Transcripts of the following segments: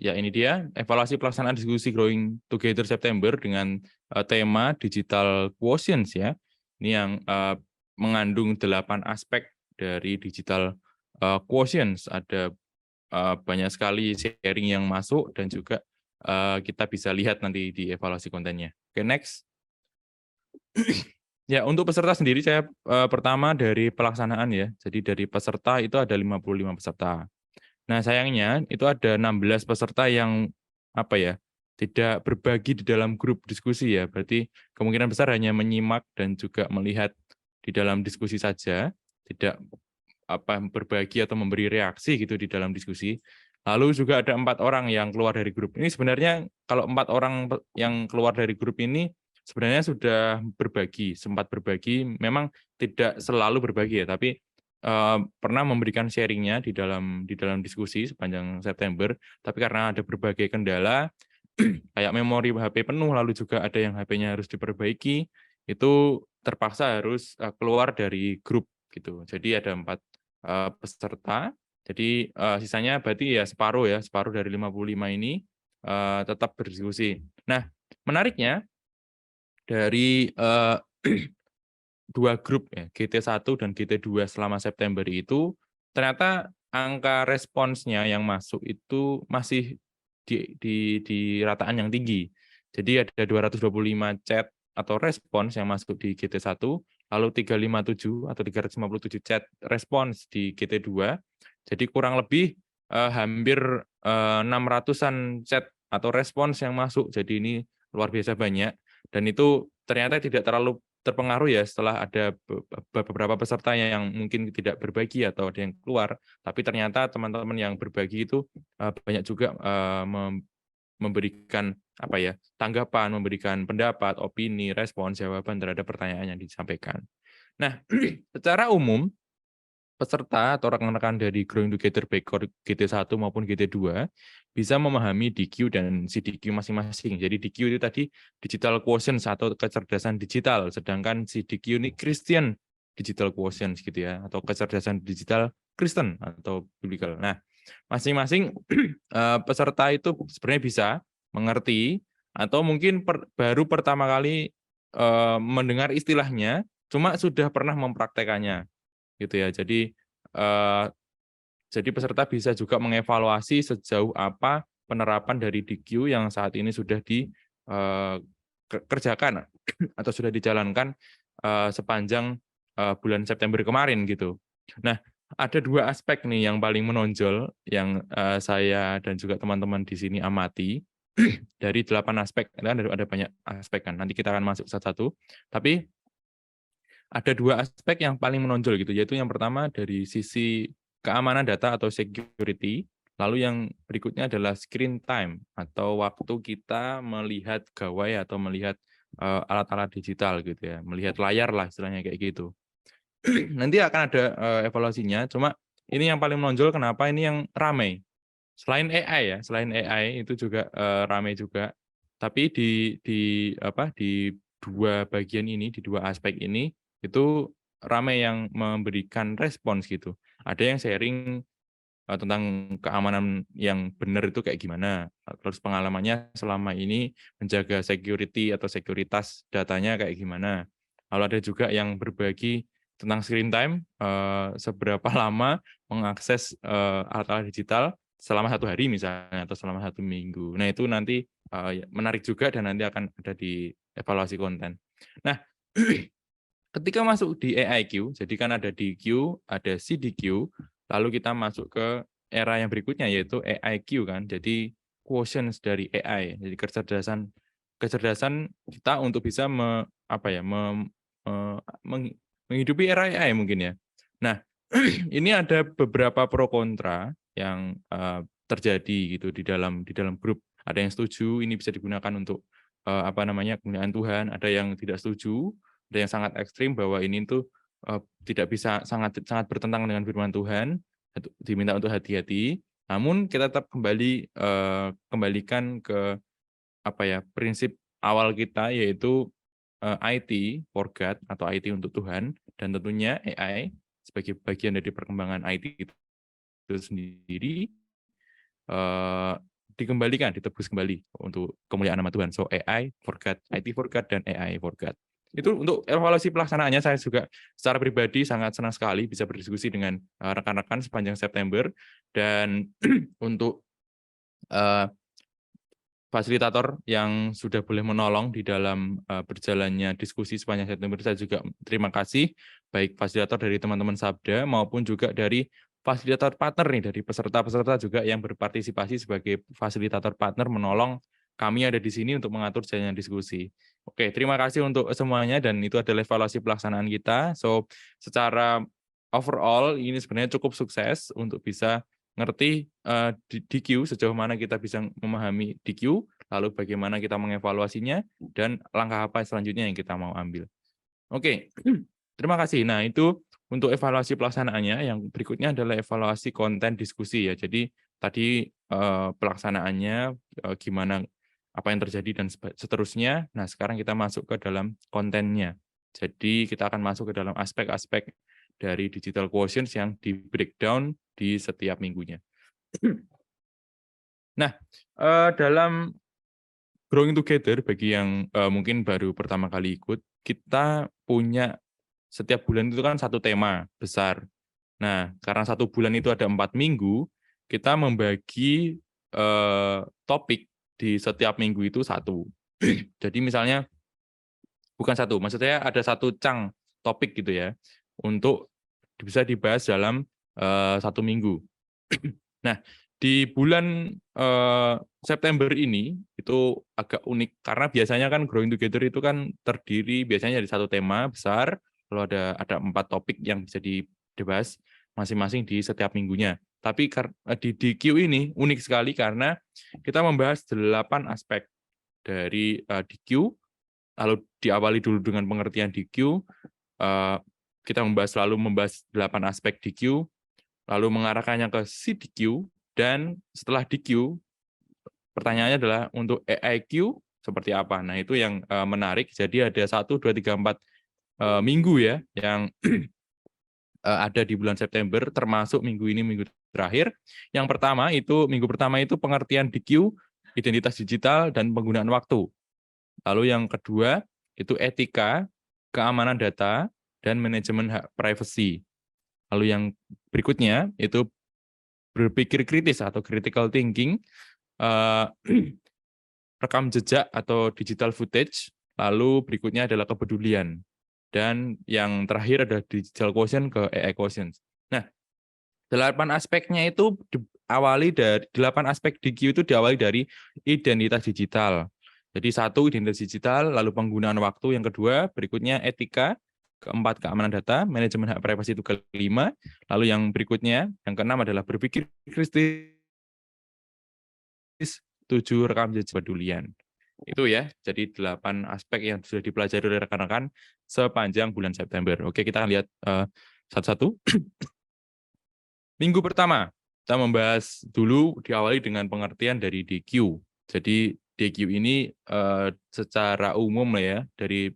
ya ini dia evaluasi pelaksanaan diskusi Growing Together September dengan tema Digital Quotients ya. Ini yang mengandung 8 aspek dari Digital Quotients. Ada banyak sekali sharing yang masuk dan juga kita bisa lihat nanti di evaluasi kontennya. Oke, next. Ya, untuk peserta sendiri saya pertama dari pelaksanaan ya. Jadi dari peserta itu ada 55 peserta. Nah, sayangnya itu ada 16 peserta yang apa ya, tidak berbagi di dalam grup diskusi ya. Berarti kemungkinan besar hanya menyimak dan juga melihat di dalam diskusi saja, tidak berbagi atau memberi reaksi gitu di dalam diskusi. Lalu juga ada 4 orang yang keluar dari grup. Ini sebenarnya kalau 4 orang yang keluar dari grup ini sebenarnya sudah berbagi, sempat berbagi, memang tidak selalu berbagi ya, tapi pernah memberikan sharing-nya di dalam diskusi sepanjang September, tapi karena ada berbagai kendala, kayak memori HP penuh, lalu juga ada yang HP-nya harus diperbaiki, itu terpaksa harus keluar dari grup gitu. Jadi ada 4 peserta, jadi sisanya berarti ya separuh dari 55 ini tetap berdiskusi. Nah, menariknya dari 2 grup ya, GT1 dan GT2 selama September itu, ternyata angka responsnya yang masuk itu masih di rataan yang tinggi. Jadi ada 225 chat atau respons yang masuk di GT1, lalu 357 atau 357 chat respons di GT2. Jadi kurang lebih hampir 600-an chat atau respons yang masuk. Jadi ini luar biasa banyak dan itu ternyata tidak terlalu terpengaruh ya setelah ada beberapa peserta yang mungkin tidak berbagi atau ada yang keluar, tapi ternyata teman-teman yang berbagi itu banyak juga memberikan apa ya, tanggapan, memberikan pendapat, opini, respon, jawaban terhadap pertanyaan yang disampaikan. Nah, secara umum peserta atau rekan-rekan dari Growing Together Backcourt GT1 maupun GT2 bisa memahami DQ dan CDQ masing-masing. Jadi DQ itu tadi digital quotient atau kecerdasan digital, sedangkan CDQ ini Christian digital quotient gitu ya, atau kecerdasan digital Kristen atau biblical. Nah, masing-masing peserta itu sebenarnya bisa mengerti atau mungkin baru pertama kali mendengar istilahnya, cuma sudah pernah mempraktekannya gitu ya. Jadi peserta bisa juga mengevaluasi sejauh apa penerapan dari DQ yang saat ini sudah dikerjakan atau sudah dijalankan sepanjang bulan September kemarin gitu. Nah, ada 2 aspek nih yang paling menonjol yang saya dan juga teman-teman di sini amati dari 8 aspek. Ada banyak aspek kan. Nanti kita akan masuk satu-satu. Tapi ada 2 aspek yang paling menonjol gitu, yaitu yang pertama dari sisi keamanan data atau security, lalu yang berikutnya adalah screen time atau waktu kita melihat gawai atau melihat alat-alat digital gitu ya, melihat layar lah istilahnya kayak gitu. Nanti akan ada evaluasinya, cuma ini yang paling menonjol kenapa ini yang ramai. Selain AI ya, selain AI itu juga ramai juga, tapi di 2 bagian ini, di 2 aspek ini, itu ramai yang memberikan respons gitu. Ada yang sharing tentang keamanan yang benar itu kayak gimana, terus pengalamannya selama ini menjaga security atau sekuritas datanya kayak gimana. Lalu ada juga yang berbagi tentang screen time, seberapa lama mengakses alat-alat digital selama 1 hari misalnya atau selama 1 minggu. Nah itu nanti menarik juga dan nanti akan ada di evaluasi konten. Nah, ketika masuk di AIQ, jadi kan ada DQ, ada CDQ, lalu kita masuk ke era yang berikutnya yaitu AIQ kan. Jadi quotients dari AI. Jadi kecerdasan kita untuk bisa menghidupi era AI mungkin ya. Nah, ini ada beberapa pro kontra yang terjadi gitu di dalam grup. Ada yang setuju ini bisa digunakan untuk kemuliaan Tuhan, ada yang tidak setuju, ada yang sangat ekstrim bahwa ini tuh tidak bisa sangat bertentangan dengan firman Tuhan, diminta untuk hati-hati. Namun kita tetap kembalikan ke prinsip awal kita yaitu IT for God atau IT untuk Tuhan dan tentunya AI sebagai bagian dari perkembangan IT itu sendiri dikembalikan, ditebus kembali untuk kemuliaan nama Tuhan. So AI for God, IT for God, dan AI for God. Itu untuk evaluasi pelaksanaannya. Saya juga secara pribadi sangat senang sekali bisa berdiskusi dengan rekan-rekan sepanjang September, dan untuk fasilitator yang sudah boleh menolong di dalam berjalannya diskusi sepanjang September. Saya juga terima kasih, baik fasilitator dari teman-teman Sabda maupun juga dari fasilitator partner nih, dari peserta-peserta juga yang berpartisipasi sebagai fasilitator partner menolong kami ada di sini untuk mengatur jalannya diskusi. Oke, terima kasih untuk semuanya, dan itu adalah evaluasi pelaksanaan kita. So, secara overall ini sebenarnya cukup sukses untuk bisa ngerti DQ, sejauh mana kita bisa memahami DQ, lalu bagaimana kita mengevaluasinya, dan langkah apa selanjutnya yang kita mau ambil. Oke, terima kasih. Nah, itu untuk evaluasi pelaksanaannya. Yang berikutnya adalah evaluasi konten diskusi ya. Jadi tadi pelaksanaannya gimana, apa yang terjadi, dan seterusnya. Nah, sekarang kita masuk ke dalam kontennya. Jadi kita akan masuk ke dalam aspek-aspek dari digital quotient yang di breakdown di setiap minggunya. Nah, dalam Growing Together, bagi yang mungkin baru pertama kali ikut, kita punya setiap bulan itu kan satu tema besar. Nah, karena satu bulan itu ada 4 minggu, kita membagi topik di setiap minggu itu satu. Jadi misalnya, bukan satu, maksud saya ada satu cang topik gitu ya, untuk bisa dibahas dalam satu minggu. Nah, di bulan September ini itu agak unik, karena biasanya kan Growing Together itu kan terdiri biasanya dari satu tema besar, lalu ada 4 topik yang bisa dibahas masing-masing di setiap minggunya. Tapi di DQ ini unik sekali karena kita membahas 8 aspek dari DQ, lalu diawali dulu dengan pengertian DQ, kita selalu membahas 8 aspek DQ, lalu mengarahkannya ke CDQ, dan setelah DQ, pertanyaannya adalah untuk AIQ seperti apa. Nah, itu yang menarik. Jadi ada 1, 2, 3, 4 minggu ya, yang ada di bulan September, termasuk minggu ini, minggu terakhir. Yang pertama itu, minggu pertama itu pengertian DQ, identitas digital, dan penggunaan waktu. Lalu yang kedua, itu etika, keamanan data, dan manajemen hak privacy. Lalu yang berikutnya, itu berpikir kritis atau critical thinking, rekam jejak atau digital footage, lalu berikutnya adalah kepedulian. Dan yang terakhir adalah digital quotient ke AI quotient. Nah, 8 aspeknya itu diawali dari 8 aspek DQ itu diawali dari identitas digital. Jadi 1 identitas digital, lalu penggunaan waktu yang kedua, berikutnya etika, keempat keamanan data, manajemen hak privasi itu kelima, lalu yang berikutnya, yang keenam adalah berpikir kritis, 7 rekam jejak kepedulian. Itu ya, jadi 8 aspek yang sudah dipelajari oleh rekan-rekan sepanjang bulan September. Oke, kita lihat satu-satu. Minggu pertama, kita membahas dulu, diawali dengan pengertian dari DQ. Jadi DQ ini secara umum lah ya, dari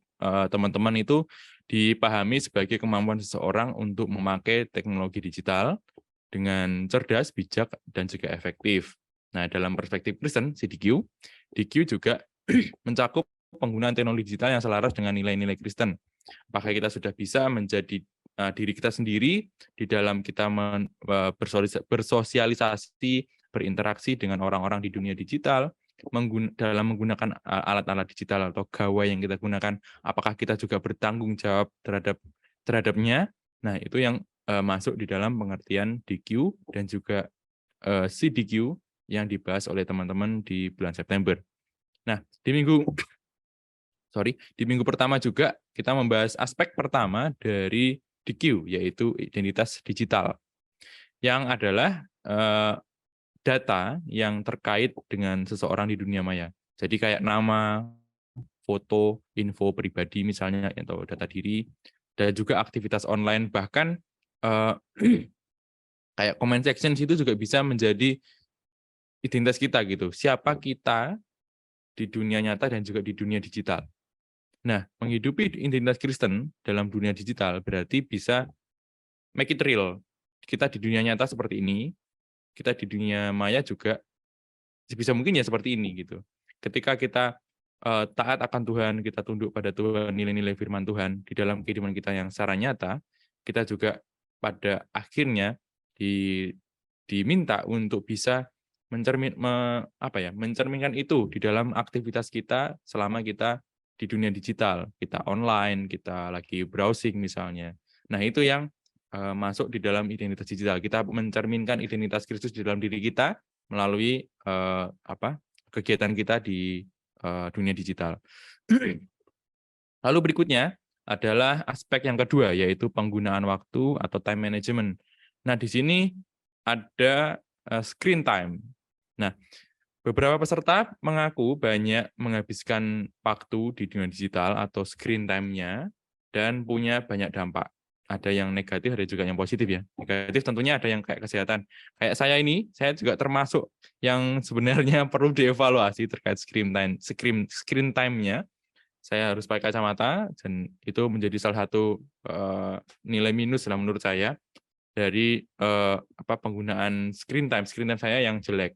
teman-teman itu dipahami sebagai kemampuan seseorang untuk memakai teknologi digital dengan cerdas, bijak, dan juga efektif. Nah, dalam perspektif Kristen, CDQ, DQ juga mencakup penggunaan teknologi digital yang selaras dengan nilai-nilai Kristen. Apakah kita sudah bisa menjadi diri kita sendiri di dalam kita bersosialisasi, berinteraksi dengan orang-orang di dunia digital, dalam menggunakan alat-alat digital atau gawai yang kita gunakan, apakah kita juga bertanggung jawab terhadapnya? Nah, itu yang masuk di dalam pengertian DQ dan juga CDQ yang dibahas oleh teman-teman di bulan September. Nah, di minggu pertama juga kita membahas aspek pertama dari DQ, yaitu identitas digital, yang adalah data yang terkait dengan seseorang di dunia maya. Jadi kayak nama, foto, info pribadi misalnya, atau data diri, dan juga aktivitas online, bahkan kayak comment section itu juga bisa menjadi identitas kita gitu. Siapa kita di dunia nyata dan juga di dunia digital. Nah, menghidupi identitas Kristen dalam dunia digital berarti bisa make it real. Kita di dunia nyata seperti ini, kita di dunia maya juga sebisa mungkin ya seperti ini gitu. Ketika kita taat akan Tuhan, kita tunduk pada Tuhan, nilai-nilai firman Tuhan di dalam kehidupan kita yang secara nyata, kita juga pada akhirnya diminta untuk bisa mencerminkan itu di dalam aktivitas kita selama kita di dunia digital, kita online, kita lagi browsing misalnya. Nah, itu yang masuk di dalam identitas digital. Kita mencerminkan identitas Kristus di dalam diri kita melalui kegiatan kita di dunia digital. Lalu berikutnya adalah aspek yang kedua, yaitu penggunaan waktu atau time management. Nah, di sini ada screen time. Nah, beberapa peserta mengaku banyak menghabiskan waktu di dunia digital atau screen time-nya dan punya banyak dampak. Ada yang negatif, ada juga yang positif ya. Negatif tentunya ada yang kayak kesehatan. Kayak saya ini, saya juga termasuk yang sebenarnya perlu dievaluasi terkait screen time-nya. Saya harus pakai kacamata dan itu menjadi salah satu nilai minus lah menurut saya dari penggunaan screen time saya yang jelek.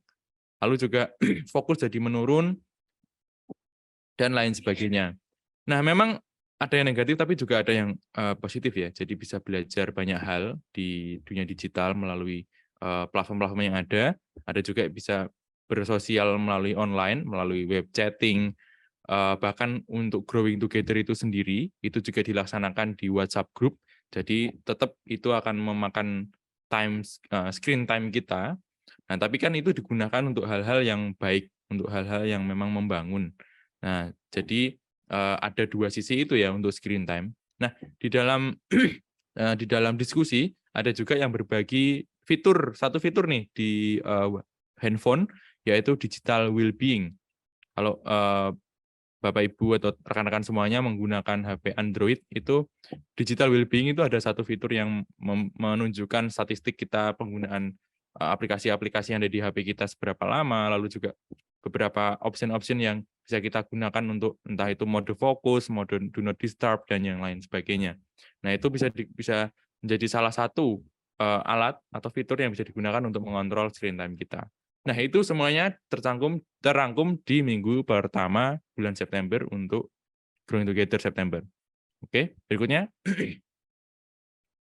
Lalu juga fokus jadi menurun dan lain sebagainya. Nah, memang ada yang negatif tapi juga ada yang positif ya. Jadi bisa belajar banyak hal di dunia digital melalui platform-platform yang ada. Ada juga bisa bersosial melalui online, melalui web chatting, bahkan untuk growing together itu sendiri, itu juga dilaksanakan di WhatsApp group. Jadi tetap itu akan memakan screen time kita. Nah, tapi kan itu digunakan untuk hal-hal yang baik, untuk hal-hal yang memang membangun. Nah, jadi ada dua sisi itu ya untuk screen time. Nah, di dalam di dalam diskusi ada juga yang berbagi satu fitur nih di handphone, yaitu digital well-being. Kalau Bapak Ibu atau rekan-rekan semuanya menggunakan HP Android, itu digital well-being itu ada satu fitur yang menunjukkan statistik kita penggunaan aplikasi-aplikasi yang ada di HP kita seberapa lama, lalu juga beberapa option-option yang bisa kita gunakan untuk entah itu mode fokus, mode do not disturb dan yang lain sebagainya. Nah, itu bisa menjadi salah satu alat atau fitur yang bisa digunakan untuk mengontrol screen time kita. Nah, itu semuanya terangkum di minggu pertama bulan September untuk Growing Together September. Oke, berikutnya.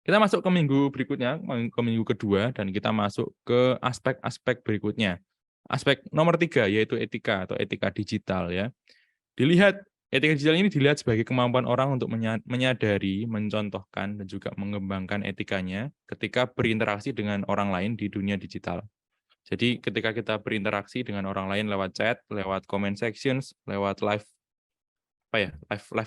Kita masuk ke minggu berikutnya, ke minggu kedua, dan kita masuk ke aspek-aspek berikutnya. Aspek nomor 3, yaitu etika atau etika digital ya. Etika digital ini dilihat sebagai kemampuan orang untuk menyadari, mencontohkan, dan juga mengembangkan etikanya ketika berinteraksi dengan orang lain di dunia digital. Jadi ketika kita berinteraksi dengan orang lain lewat chat, lewat comment sections, lewat live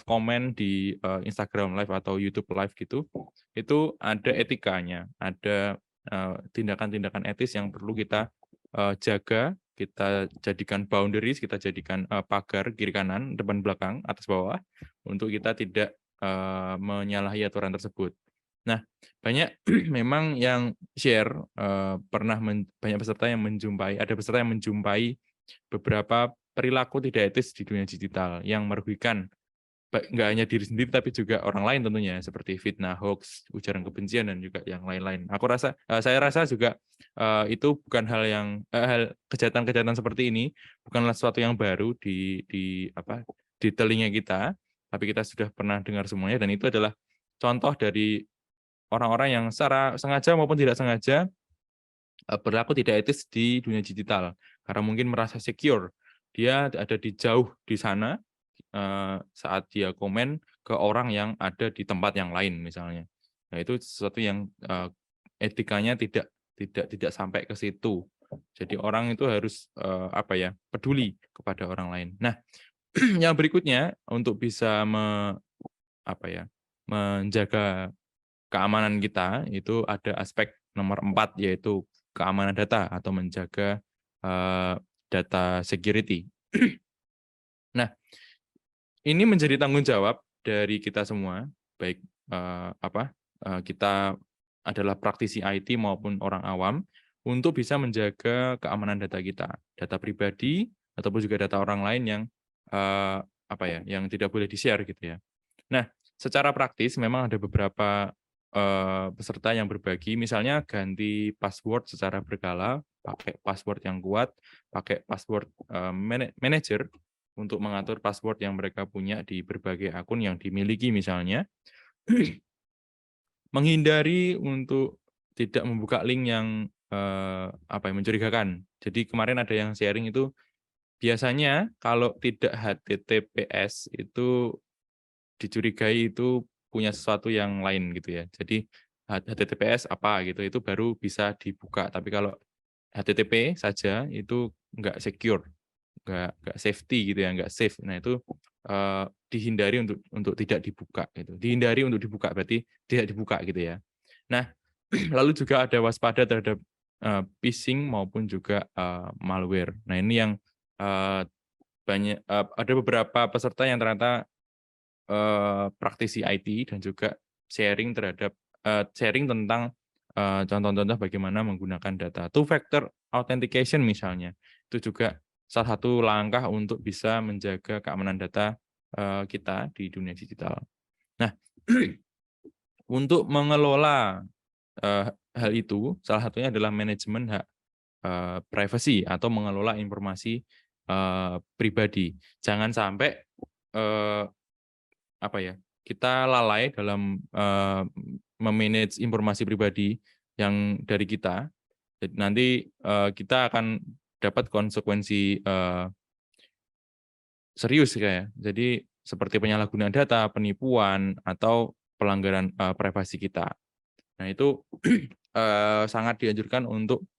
comment di Instagram Live atau YouTube Live gitu, itu ada etikanya, ada tindakan-tindakan etis yang perlu kita jaga, kita jadikan boundaries, kita jadikan pagar kiri kanan, depan belakang, atas bawah, untuk kita tidak menyalahi aturan tersebut. Nah, banyak memang yang share banyak peserta yang menjumpai beberapa perilaku tidak etis di dunia digital yang merugikan nggak hanya diri sendiri tapi juga orang lain tentunya, seperti fitnah, hoax, ujaran kebencian dan juga yang lain-lain. Saya rasa juga itu bukan hal kejahatan-kejahatan seperti ini bukanlah sesuatu yang baru di telinga kita, tapi kita sudah pernah dengar semuanya, dan itu adalah contoh dari orang-orang yang secara sengaja maupun tidak sengaja berlaku tidak etis di dunia digital karena mungkin merasa secure. Dia ada jauh di sana saat dia komen ke orang yang ada di tempat yang lain misalnya. Nah, itu sesuatu yang etikanya tidak sampai ke situ. Jadi orang itu harus peduli kepada orang lain. Nah, yang berikutnya untuk bisa menjaga keamanan kita itu ada aspek nomor 4, yaitu keamanan data atau menjaga data security. Nah, ini menjadi tanggung jawab dari kita semua, baik kita adalah praktisi IT maupun orang awam, untuk bisa menjaga keamanan data kita, data pribadi ataupun juga data orang lain yang yang tidak boleh di-share gitu ya. Nah, secara praktis memang ada beberapa peserta yang berbagi, misalnya ganti password secara berkala pakai password yang kuat, pakai password manager untuk mengatur password yang mereka punya di berbagai akun yang dimiliki misalnya. Menghindari untuk tidak membuka link yang, mencurigakan. Jadi kemarin ada yang sharing itu, biasanya kalau tidak HTTPS itu dicurigai itu punya sesuatu yang lain gitu ya. Jadi HTTPS apa gitu, itu baru bisa dibuka. Tapi kalau HTTP saja itu nggak secure, nggak safety gitu ya, nggak safe. Nah itu, dihindari untuk tidak dibuka gitu. Dihindari untuk dibuka berarti tidak dibuka gitu ya. Nah, lalu juga ada waspada terhadap, phishing maupun juga, malware. Nah ini yang, eee, ada beberapa peserta yang ternyata, praktisi IT dan juga sharing tentang, contoh-contoh bagaimana menggunakan data. Two factor authentication misalnya, itu juga salah satu langkah untuk bisa menjaga keamanan data, kita di dunia digital. Nah, untuk mengelola, hal itu salah satunya adalah manajemen hak, privasi atau mengelola informasi, pribadi. Jangan sampai, eee apa ya, kita lalai dalam, me-manage informasi pribadi yang dari kita, nanti, kita akan dapat konsekuensi, serius ya. Jadi seperti penyalahgunaan data, penipuan, atau pelanggaran, privasi kita. Nah itu, sangat dianjurkan untuk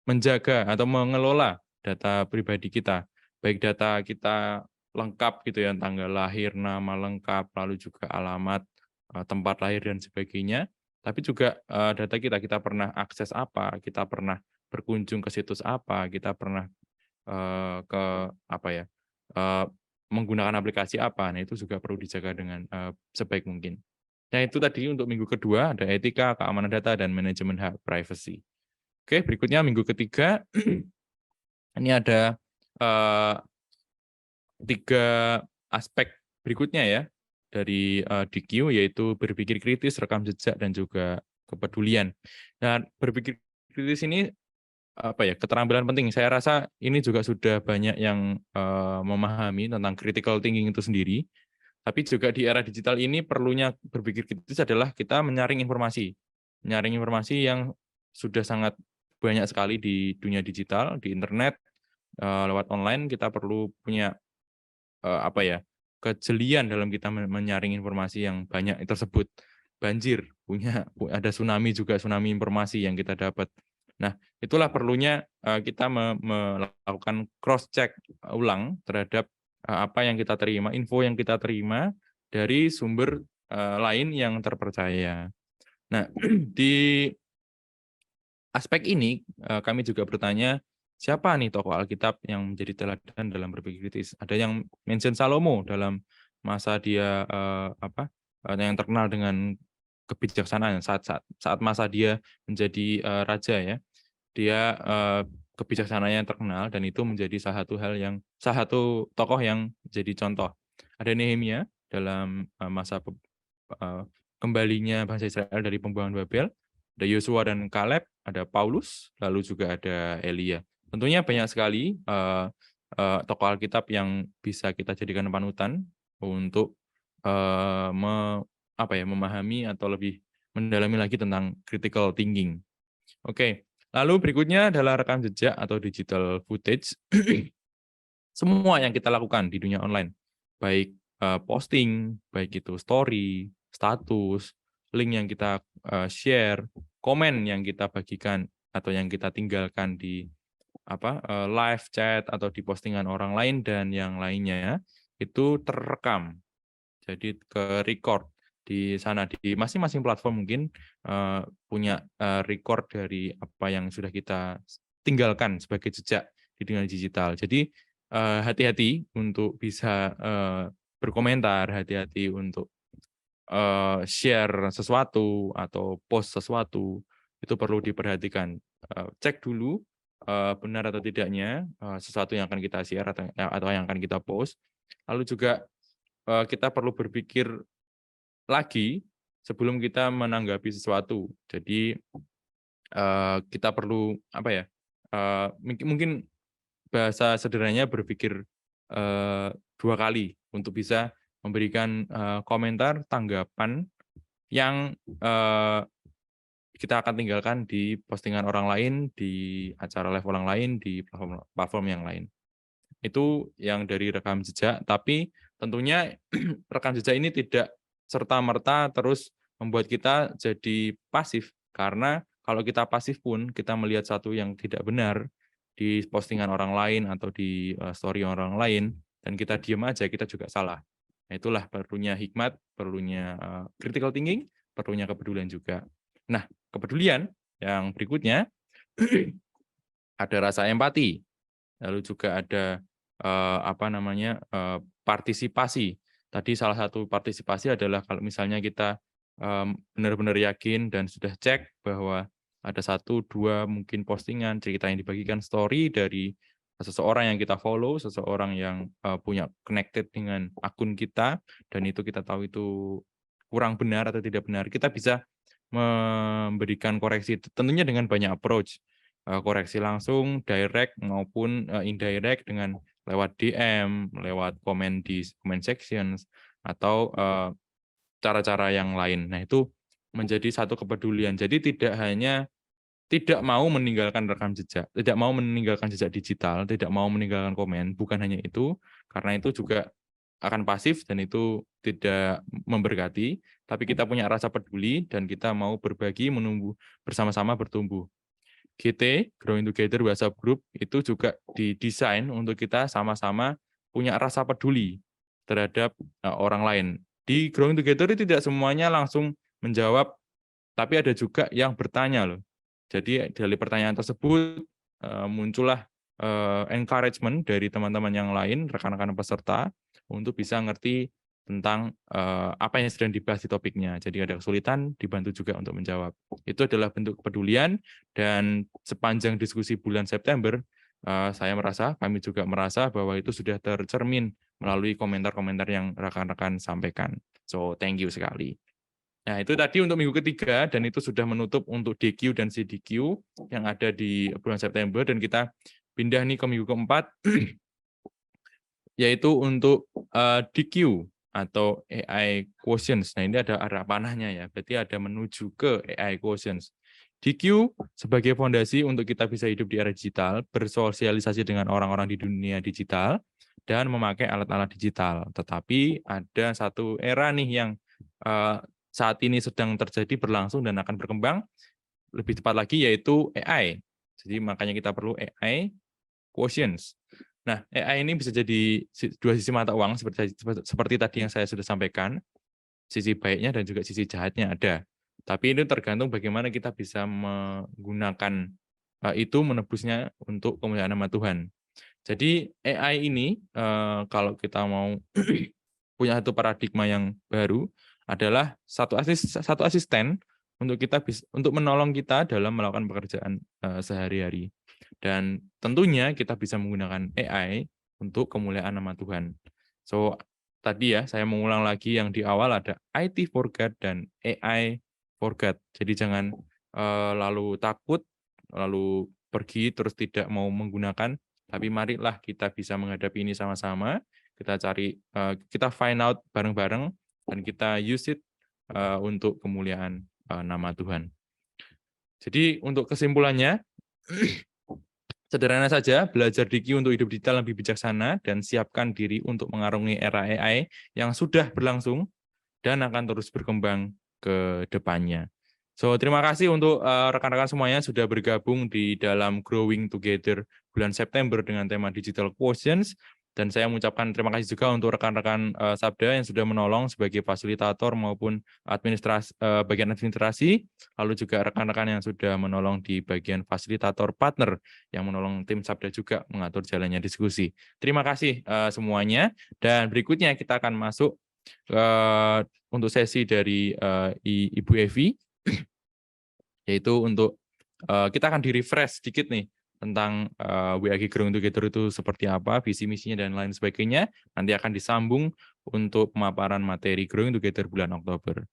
menjaga atau mengelola data pribadi kita, baik data kita lengkap gitu ya, tanggal lahir, nama lengkap, lalu juga alamat, tempat lahir dan sebagainya. Tapi juga, data kita pernah akses apa, kita pernah berkunjung ke situs apa, kita pernah, ke apa ya, eee, menggunakan aplikasi apa. Nah itu juga perlu dijaga dengan, sebaik mungkin. Nah itu tadi untuk minggu kedua ada etika, keamanan data, dan manajemen hak privacy. Oke, berikutnya minggu ketiga, ini ada, eee, 3 aspek berikutnya ya, dari, DQ, yaitu berpikir kritis, rekam jejak, dan juga kepedulian. Dan berpikir kritis ini, apa ya, keterampilan penting. Saya rasa ini juga sudah banyak yang, memahami tentang critical thinking itu sendiri, tapi juga di era digital ini perlunya berpikir kritis adalah kita menyaring informasi. Menyaring informasi yang sudah sangat banyak sekali di dunia digital, di internet, lewat online kita perlu punya, apa ya, kejelian dalam kita menyaring informasi yang banyak tersebut. Banjir, ada tsunami juga, tsunami informasi yang kita dapat. Nah, itulah perlunya, kita melakukan cross check ulang terhadap, apa yang kita terima, info yang kita terima dari sumber, lain yang terpercaya. Nah, di aspek ini, kami juga bertanya, siapa nih tokoh Alkitab yang menjadi teladan dalam berpikir kritis? Ada yang mention Salomo dalam masa dia, yang terkenal dengan kebijaksanaan saat masa dia menjadi, raja ya. Dia, kebijaksanaannya terkenal dan itu menjadi salah satu tokoh yang jadi contoh. Ada Nehemia dalam, masa kembalinya bangsa Israel dari pembuangan Babel, ada Yosua dan Kaleb, ada Paulus, lalu juga ada Elia. Tentunya banyak sekali, tokoh Alkitab yang bisa kita jadikan panutan untuk, memahami atau lebih mendalami lagi tentang critical thinking. Oke, lalu berikutnya adalah rekam jejak atau digital footage. Semua yang kita lakukan di dunia online, baik, posting, baik itu story, status, link yang kita, share, komen yang kita bagikan atau yang kita tinggalkan di live chat atau di postingan orang lain dan yang lainnya, itu terekam. Jadi ke-record di sana, di masing-masing platform mungkin, punya, record dari apa yang sudah kita tinggalkan sebagai jejak di dunia digital. Jadi, hati-hati untuk bisa, berkomentar, hati-hati untuk, share sesuatu atau post sesuatu, itu perlu diperhatikan. Cek dulu, benar atau tidaknya, sesuatu yang akan kita share atau yang akan kita post. Lalu juga, kita perlu berpikir lagi sebelum kita menanggapi sesuatu. Jadi, kita perlu mungkin bahasa sederhananya berpikir 2 kali untuk bisa memberikan, komentar, tanggapan yang, kita akan tinggalkan di postingan orang lain, di acara live orang lain, di platform platform yang lain. Itu yang dari rekam jejak, tapi tentunya rekam jejak ini tidak serta-merta terus membuat kita jadi pasif. Karena kalau kita pasif pun, kita melihat satu yang tidak benar di postingan orang lain atau di, story orang lain, dan kita diam aja, kita juga salah. Nah, itulah perlunya hikmat, perlunya, critical thinking, perlunya kepedulian juga. Nah, kepedulian yang berikutnya, ada rasa empati. Lalu juga ada, partisipasi. Tadi salah satu partisipasi adalah kalau misalnya kita, benar-benar yakin dan sudah cek bahwa ada satu 2 mungkin postingan, cerita yang dibagikan, story dari seseorang yang kita follow, seseorang yang, punya connected dengan akun kita, dan itu kita tahu itu kurang benar atau tidak benar, kita bisa memberikan koreksi tentunya dengan banyak approach. Koreksi langsung, direct maupun, indirect dengan lewat DM, lewat komen di comment sections, atau, cara-cara yang lain. Nah, itu menjadi satu kepedulian. Jadi tidak hanya tidak mau meninggalkan rekam jejak, tidak mau meninggalkan jejak digital, tidak mau meninggalkan komen, bukan hanya itu, karena itu juga akan pasif dan itu tidak memberkati, tapi kita punya rasa peduli dan kita mau berbagi, menumbuh bersama-sama bertumbuh. GT, Growing Together WhatsApp Group, itu juga didesain untuk kita sama-sama punya rasa peduli terhadap, orang lain. Di Growing Together itu tidak semuanya langsung menjawab, tapi ada juga yang bertanya loh. Jadi dari pertanyaan tersebut, muncullah, encouragement dari teman-teman yang lain, rekan-rekan peserta, untuk bisa ngerti tentang, apa yang sedang dibahas di topiknya. Jadi ada kesulitan, dibantu juga untuk menjawab. Itu adalah bentuk kepedulian dan sepanjang diskusi bulan September, kami juga merasa bahwa itu sudah tercermin melalui komentar-komentar yang rekan-rekan sampaikan. So, thank you sekali. Nah, itu tadi untuk minggu ketiga dan itu sudah menutup untuk DQ dan CDQ yang ada di bulan September dan kita pindah nih ke minggu keempat, yaitu untuk, DQ atau AI Quotients. Nah, ini ada arah panahnya ya, berarti ada menuju ke AI Quotients. DQ sebagai fondasi untuk kita bisa hidup di era digital, bersosialisasi dengan orang-orang di dunia digital, dan memakai alat-alat digital. Tetapi ada satu era nih yang, eee, saat ini sedang terjadi, berlangsung, dan akan berkembang, lebih tepat lagi yaitu AI. Jadi makanya kita perlu AI Quotients. Nah, AI ini bisa jadi dua sisi mata uang seperti tadi yang saya sudah sampaikan, sisi baiknya dan juga sisi jahatnya ada. Tapi ini tergantung bagaimana kita bisa menggunakan, itu menebusnya untuk kemuliaan nama Tuhan. Jadi AI ini, kalau kita mau punya satu paradigma yang baru, adalah satu asisten untuk untuk menolong kita dalam melakukan pekerjaan, sehari-hari. Dan tentunya kita bisa menggunakan AI untuk kemuliaan nama Tuhan. So, tadi ya saya mengulang lagi yang di awal ada IT for God dan AI for God. Jadi jangan, lalu takut, lalu pergi terus tidak mau menggunakan, tapi marilah kita bisa menghadapi ini sama-sama, kita cari, kita find out bareng-bareng dan kita use it, untuk kemuliaan, nama Tuhan. Jadi untuk kesimpulannya, sederhana saja, belajar DQ untuk hidup digital lebih bijaksana dan siapkan diri untuk mengarungi era AI yang sudah berlangsung dan akan terus berkembang ke depannya. So, terima kasih untuk, rekan-rekan semuanya sudah bergabung di dalam Growing Together bulan September dengan tema Digital Quotients. Dan saya mengucapkan terima kasih juga untuk rekan-rekan, Sabda yang sudah menolong sebagai fasilitator maupun bagian administrasi, lalu juga rekan-rekan yang sudah menolong di bagian fasilitator partner yang menolong tim Sabda juga mengatur jalannya diskusi. Terima kasih, semuanya, dan berikutnya kita akan masuk, untuk sesi dari, Ibu Evi, yaitu untuk, kita akan di-refresh sedikit nih tentang, WAG Growing Together itu seperti apa, visi misinya dan lain sebagainya. Nanti akan disambung untuk pemaparan materi Growing Together bulan Oktober.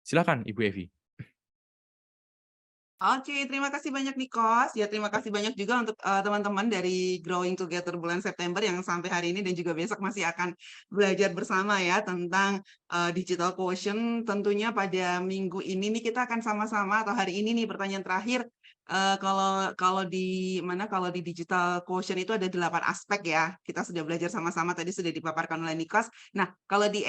Silakan Ibu Evi. Oke, terima kasih banyak Nikos. Ya, terima kasih banyak juga untuk teman-teman dari Growing Together bulan September yang sampai hari ini dan juga besok masih akan belajar bersama ya tentang digital quotient. Tentunya pada minggu ini nih kita akan sama-sama atau hari ini nih pertanyaan terakhir kalau kalau di mana kalau di digital quotient itu ada 8 aspek ya. Kita sudah belajar sama-sama tadi sudah dipaparkan oleh Nikos. Nah, kalau di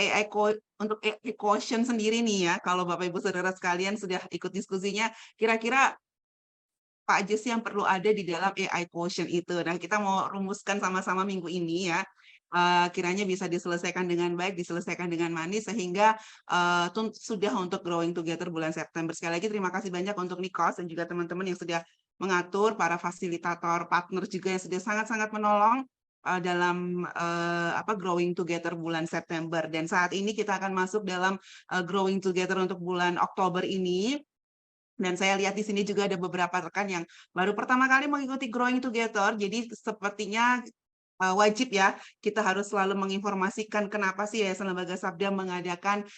untuk AI quotient sendiri nih ya, kalau Bapak Ibu Saudara sekalian sudah ikut diskusinya, kira-kira apa aja sih yang perlu ada di dalam AI quotient itu. Nah, kita mau rumuskan sama-sama minggu ini ya, kiranya bisa diselesaikan dengan baik, diselesaikan dengan manis sehingga, sudah untuk Growing Together bulan September. Sekali lagi terima kasih banyak untuk Nikos dan juga teman-teman yang sudah mengatur, para fasilitator, partner juga yang sudah sangat-sangat menolong, dalam, Growing Together bulan September. Dan saat ini kita akan masuk dalam, Growing Together untuk bulan Oktober ini. Dan saya lihat di sini juga ada beberapa rekan yang baru pertama kali mengikuti Growing Together, jadi sepertinya, wajib ya, kita harus selalu menginformasikan kenapa sih Yayasan Lembaga Sabda mengadakan,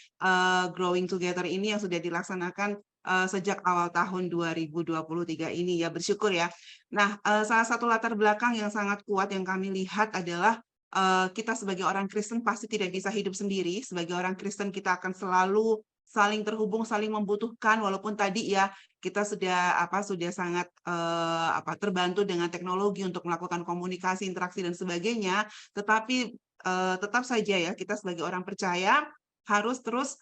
Growing Together ini yang sudah dilaksanakan, sejak awal tahun 2023 ini ya, bersyukur ya. Nah, salah satu latar belakang yang sangat kuat yang kami lihat adalah, kita sebagai orang Kristen pasti tidak bisa hidup sendiri, sebagai orang Kristen kita akan selalu saling terhubung, saling membutuhkan walaupun tadi ya kita sudah sangat, terbantu dengan teknologi untuk melakukan komunikasi, interaksi dan sebagainya, tetapi, tetap saja ya kita sebagai orang percaya harus terus,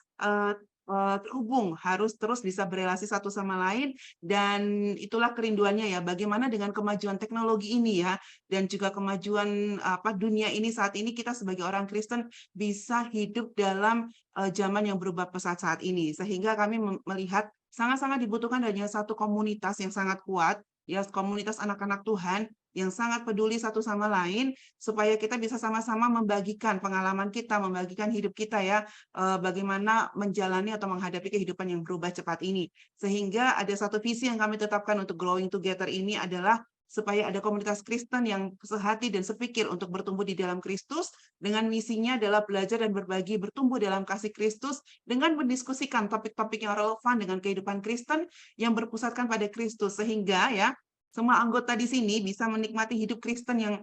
terhubung, harus terus bisa berelasi satu sama lain dan itulah kerinduannya ya, bagaimana dengan kemajuan teknologi ini ya, dan juga kemajuan, dunia ini saat ini kita sebagai orang Kristen bisa hidup dalam zaman yang berubah pesat saat ini. Sehingga kami melihat sangat-sangat dibutuhkan adanya satu komunitas yang sangat kuat, ya komunitas anak-anak Tuhan yang sangat peduli satu sama lain, supaya kita bisa sama-sama membagikan pengalaman kita, membagikan hidup kita ya, bagaimana menjalani atau menghadapi kehidupan yang berubah cepat ini. Sehingga ada satu visi yang kami tetapkan untuk Growing Together ini adalah supaya ada komunitas Kristen yang sehati dan sepikir untuk bertumbuh di dalam Kristus, dengan misinya adalah belajar dan berbagi, bertumbuh dalam kasih Kristus, dengan mendiskusikan topik-topik yang relevan dengan kehidupan Kristen yang berpusatkan pada Kristus. Sehingga ya, semua anggota di sini bisa menikmati hidup Kristen yang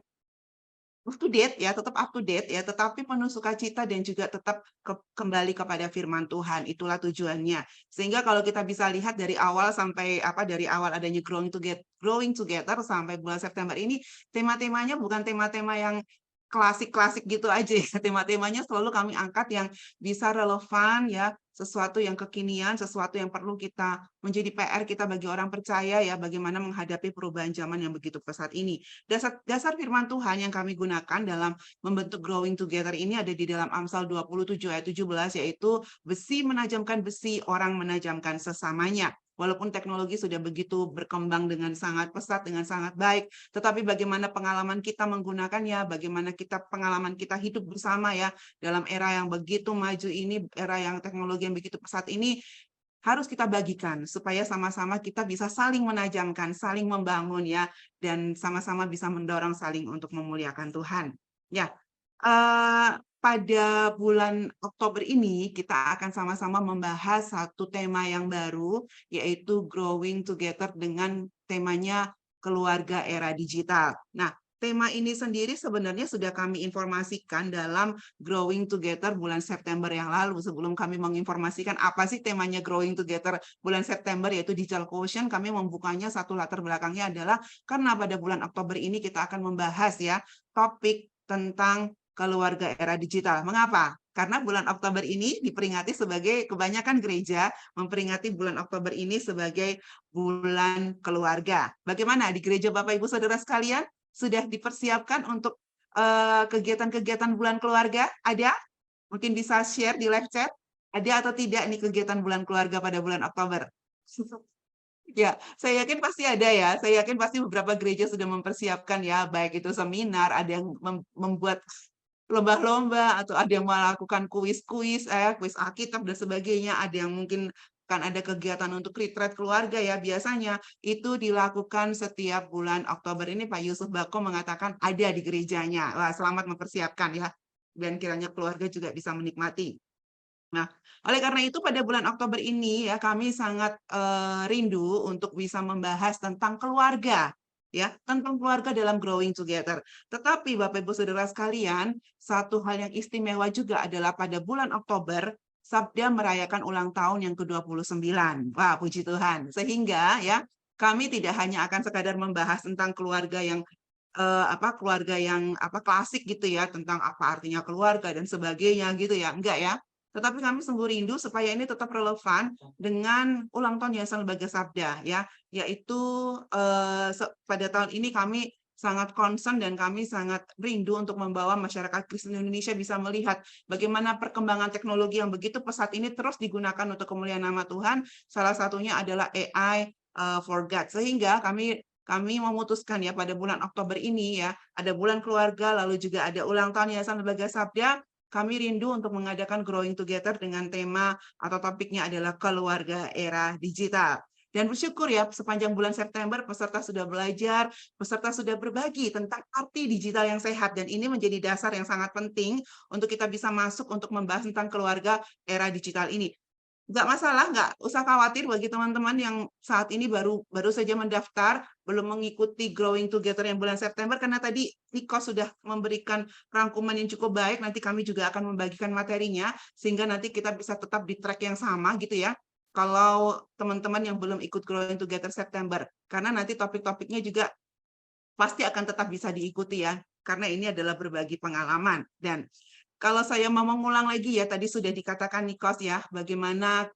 up to date ya, tetap up to date ya, tetapi penuh sukacita dan juga tetap kembali kepada firman Tuhan, itulah tujuannya. Sehingga kalau kita bisa lihat dari awal sampai dari awal adanya Growing Together sampai bulan September ini, tema-temanya bukan tema-tema yang klasik-klasik gitu aja ya, tema-temanya selalu kami angkat yang bisa relevan ya, sesuatu yang kekinian, sesuatu yang perlu kita menjadi PR kita bagi orang percaya ya, bagaimana menghadapi perubahan zaman yang begitu pesat ini. Dasar dasar firman Tuhan yang kami gunakan dalam membentuk Growing Together ini ada di dalam Amsal 27 ayat 17, yaitu besi menajamkan besi, orang menajamkan sesamanya. Walaupun teknologi sudah begitu berkembang dengan sangat pesat, dengan sangat baik, tetapi bagaimana pengalaman kita menggunakannya, bagaimana pengalaman kita hidup bersama ya, dalam era yang begitu maju ini, era yang teknologi yang begitu pesat ini, harus kita bagikan supaya sama-sama kita bisa saling menajamkan, saling membangun ya, dan sama-sama bisa mendorong saling untuk memuliakan Tuhan. Ya, pada bulan Oktober ini kita akan sama-sama membahas satu tema yang baru, yaitu Growing Together dengan temanya keluarga era digital. Nah, tema ini sendiri sebenarnya sudah kami informasikan dalam Growing Together bulan September yang lalu. Sebelum kami menginformasikan apa sih temanya Growing Together bulan September, yaitu Digital Quotient, kami membukanya satu latar belakangnya adalah karena pada bulan Oktober ini kita akan membahas ya topik tentang keluarga era digital. Mengapa? Karena bulan Oktober ini diperingati sebagai kebanyakan gereja memperingati bulan Oktober ini sebagai bulan keluarga. Bagaimana di gereja Bapak Ibu Saudara sekalian? Sudah dipersiapkan untuk kegiatan-kegiatan bulan keluarga? Ada? Mungkin bisa share di live chat. Ada atau tidak nih kegiatan bulan keluarga pada bulan Oktober? Ya, saya yakin pasti ada ya. Saya yakin pasti beberapa gereja sudah mempersiapkan ya, baik itu seminar, ada yang membuat lomba-lomba, atau ada yang melakukan kuis-kuis, kuis Alkitab dan sebagainya. Ada yang mungkin akan ada kegiatan untuk retreat keluarga ya. Biasanya itu dilakukan setiap bulan Oktober ini. Pak Yusuf Bako mengatakan ada di gerejanya. Wah, selamat mempersiapkan ya. Dan kiranya keluarga juga bisa menikmati. Nah, oleh karena itu pada bulan Oktober ini ya kami sangat, rindu untuk bisa membahas tentang keluarga, ya, tentang keluarga dalam growing together. Tetapi Bapak Ibu Saudara sekalian, satu hal yang istimewa juga adalah pada bulan Oktober, Sabda merayakan ulang tahun yang ke-29. Wah, puji Tuhan. Sehingga ya, kami tidak hanya akan sekadar membahas tentang keluarga yang, keluarga yang, klasik gitu ya, tentang apa artinya keluarga dan sebagainya gitu ya, enggak ya. Tetapi kami sungguh rindu supaya ini tetap relevan dengan ulang tahun Yayasan Lembaga Sabda ya, yaitu, pada tahun ini kami sangat concern dan kami sangat rindu untuk membawa masyarakat Kristen Indonesia bisa melihat bagaimana perkembangan teknologi yang begitu pesat ini terus digunakan untuk kemuliaan nama Tuhan, salah satunya adalah AI, for God. Sehingga kami memutuskan ya pada bulan Oktober ini ya, ada bulan keluarga, lalu juga ada ulang tahun Yayasan Lembaga Sabda, kami rindu untuk mengadakan Growing Together dengan tema atau topiknya adalah keluarga era digital. Dan bersyukur ya, sepanjang bulan September peserta sudah belajar, peserta sudah berbagi tentang arti digital yang sehat, dan ini menjadi dasar yang sangat penting untuk kita bisa masuk untuk membahas tentang keluarga era digital ini. Nggak masalah, nggak usah khawatir bagi teman-teman yang saat ini baru baru saja mendaftar, belum mengikuti Growing Together yang bulan September, karena tadi Niko sudah memberikan rangkuman yang cukup baik, nanti kami juga akan membagikan materinya, sehingga nanti kita bisa tetap di track yang sama gitu ya, kalau teman-teman yang belum ikut Growing Together September. Karena nanti topik-topiknya juga pasti akan tetap bisa diikuti ya, karena ini adalah berbagi pengalaman. Dan kalau saya mau mengulang lagi ya, tadi sudah dikatakan Nikos ya, bagaimana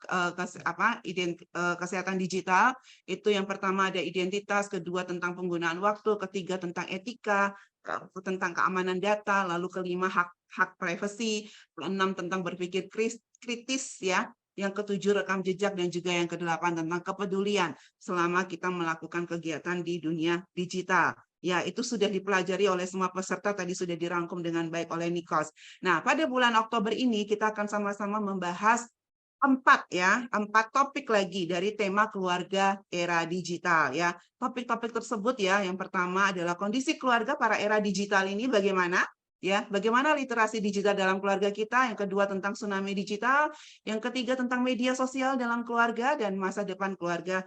kesehatan digital, itu yang pertama ada identitas, kedua tentang penggunaan waktu, ketiga tentang etika, tentang keamanan data, lalu kelima hak privasi, keenam tentang berpikir kritis ya, yang ketujuh rekam jejak, dan juga yang kedelapan tentang kepedulian selama kita melakukan kegiatan di dunia digital. Ya, itu sudah dipelajari oleh semua peserta, tadi sudah dirangkum dengan baik oleh Nikos. Nah, pada bulan Oktober ini kita akan sama-sama membahas empat topik lagi dari tema keluarga era digital ya. Topik-topik tersebut ya, yang pertama adalah kondisi keluarga para era digital ini bagaimana? Ya, bagaimana literasi digital dalam keluarga kita, yang kedua tentang tsunami digital, yang ketiga tentang media sosial dalam keluarga dan masa depan keluarga